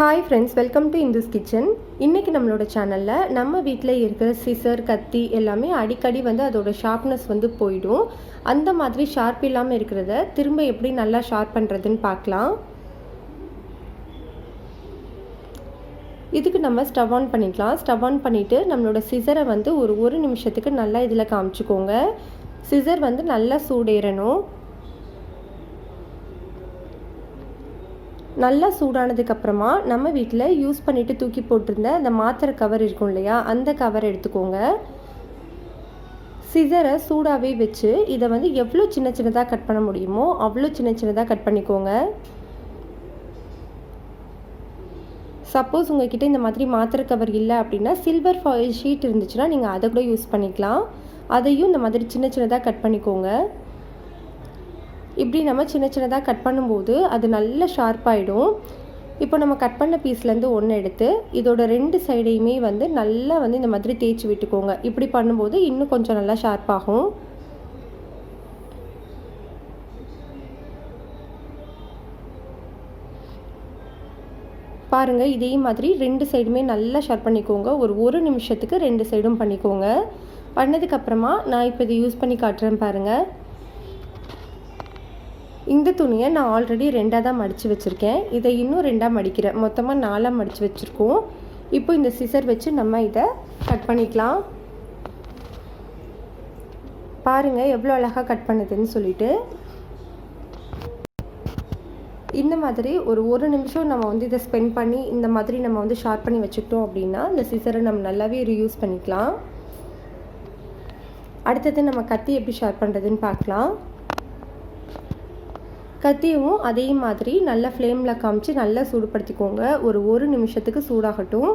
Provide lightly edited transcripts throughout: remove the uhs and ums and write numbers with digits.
Hi friends, welcome to Indhu's Kitchen. இன்றைக்கி நம்மளோட சேனலில் நம்ம வீட்டில் இருக்கிற சிசர், கத்தி எல்லாமே அடிக்கடி அதோட ஷார்ப்னஸ் போயிடும். அந்த மாதிரி ஷார்ப் இல்லாமல் இருக்கிறத திரும்ப எப்படி நல்லா ஷார்ப் பண்ணுறதுன்னு பார்க்கலாம். இதுக்கு நம்ம ஸ்டவ் ஆன் பண்ணிக்கலாம். ஸ்டவ் ஆன் பண்ணிவிட்டு நம்மளோட சிசரை ஒரு நிமிஷத்துக்கு நல்லா இதில் காமிச்சிக்கோங்க. சிசர் நல்லா சூடேறணும். நல்லா சூடானதுக்கப்புறமா நம்ம வீட்டில் யூஸ் பண்ணிவிட்டு தூக்கி போட்டிருந்த அந்த மாத்திரை கவர் இருக்கும் இல்லையா, அந்த கவர் எடுத்துக்கோங்க. சிசரை சூடாகவே வச்சு இதை எவ்வளோ சின்ன சின்னதாக கட் பண்ண முடியுமோ அவ்வளோ சின்ன சின்னதாக கட் பண்ணிக்கோங்க. சப்போஸ் உங்கள்கிட்ட இந்த மாதிரி மாத்திரை கவர் இல்லை அப்படின்னா சில்வர் ஃபாயில் ஷீட் இருந்துச்சுன்னா நீங்கள் அதை கூட யூஸ் பண்ணிக்கலாம். அதையும் இந்த மாதிரி சின்ன சின்னதாக கட் பண்ணிக்கோங்க. இப்படி நம்ம சின்ன சின்னதாக கட் பண்ணும்போது அது நல்ல ஷார்ப்பாகிடும். இப்போ நம்ம கட் பண்ண பீஸ்லேருந்து ஒன்று எடுத்து இதோட 2 சைடையுமே நல்லா இந்த மாதிரி தேய்ச்சி விட்டுக்கோங்க. இப்படி பண்ணும்போது இன்னும் கொஞ்சம் நல்லா ஷார்ப்பாகும். பாருங்கள், இதே மாதிரி 2 சைடுமே நல்லா ஷார்ப் பண்ணிக்கோங்க. ஒரு நிமிஷத்துக்கு 2 சைடும் பண்ணிக்கோங்க. பண்ணதுக்கப்புறமா நான் இப்போ இதை யூஸ் பண்ணி காட்டுறேன் பாருங்கள். இந்த துணியை நான் ஆல்ரெடி 2ஆக தான் மடித்து வச்சுருக்கேன். இதை இன்னும் 2ஆக மடிக்கிறேன். மொத்தமாக 4ஆக மடித்து வச்சுருக்கோம். இப்போ இந்த சிசர் வச்சு நம்ம இதை கட் பண்ணிக்கலாம். பாருங்கள் எவ்வளோ அழகாக கட் பண்ணுதுன்னு சொல்லிட்டு. இந்த மாதிரி ஒரு நிமிஷம் நம்ம இதை ஸ்பெண்ட் பண்ணி இந்த மாதிரி நம்ம ஷார்ப் பண்ணி வச்சுக்கிட்டோம் அப்படின்னா இந்த சிசரை நம்ம நல்லாவே ரீயூஸ் பண்ணிக்கலாம். அடுத்தது நம்ம கத்தி எப்படி ஷார்ப் பண்ணுறதுன்னு பார்க்கலாம். கத்தியும் அதே மாதிரி நல்லா ஃப்ளேமில் காமிச்சு நல்லா சூடுபடுத்திக்கோங்க. ஒரு நிமிஷத்துக்கு சூடாகட்டும்.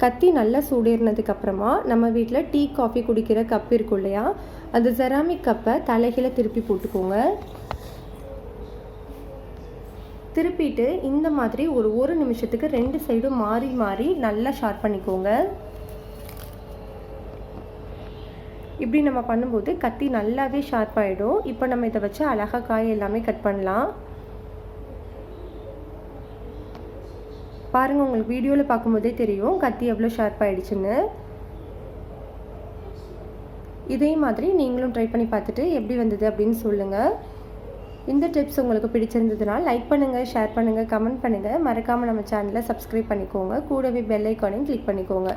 கத்தி நல்லா சூடேறினதுக்கப்புறமா நம்ம வீட்டில் டீ காஃபி குடிக்கிற கப் இருக்கும் இல்லையா, அந்த செராமிக் கப்பை தலைகீழ திருப்பி போட்டுக்கோங்க. திருப்பிட்டு இந்த மாதிரி ஒரு நிமிஷத்துக்கு 2 சைடும் மாறி மாறி நல்லா ஷார்ப் பண்ணிக்கோங்க. இப்படி நம்ம பண்ணும்போது கத்தி நல்லாவே ஷார்ப் ஆகிடும். இப்போ நம்ம இதை வச்சு அழகாக காய் எல்லாமே கட் பண்ணலாம். பாருங்கள், உங்களுக்கு வீடியோவில் பார்க்கும்போதே தெரியும் கத்தி எவ்வளோ ஷார்ப் ஆகிடுச்சுன்னு. இதே மாதிரி நீங்களும் ட்ரை பண்ணி பார்த்துட்டு எப்படி வந்தது அப்படின்னு சொல்லுங்கள். இந்த டிப்ஸ் உங்களுக்கு பிடிச்சிருந்ததுன்னா லைக் பண்ணுங்கள், ஷேர் பண்ணுங்கள், கமெண்ட் பண்ணுங்கள். மறக்காமல் நம்ம சேனலை சப்ஸ்கிரைப் பண்ணிக்கோங்க. கூடவே பெல் ஐக்கானையும் கிளிக் பண்ணிக்கோங்க.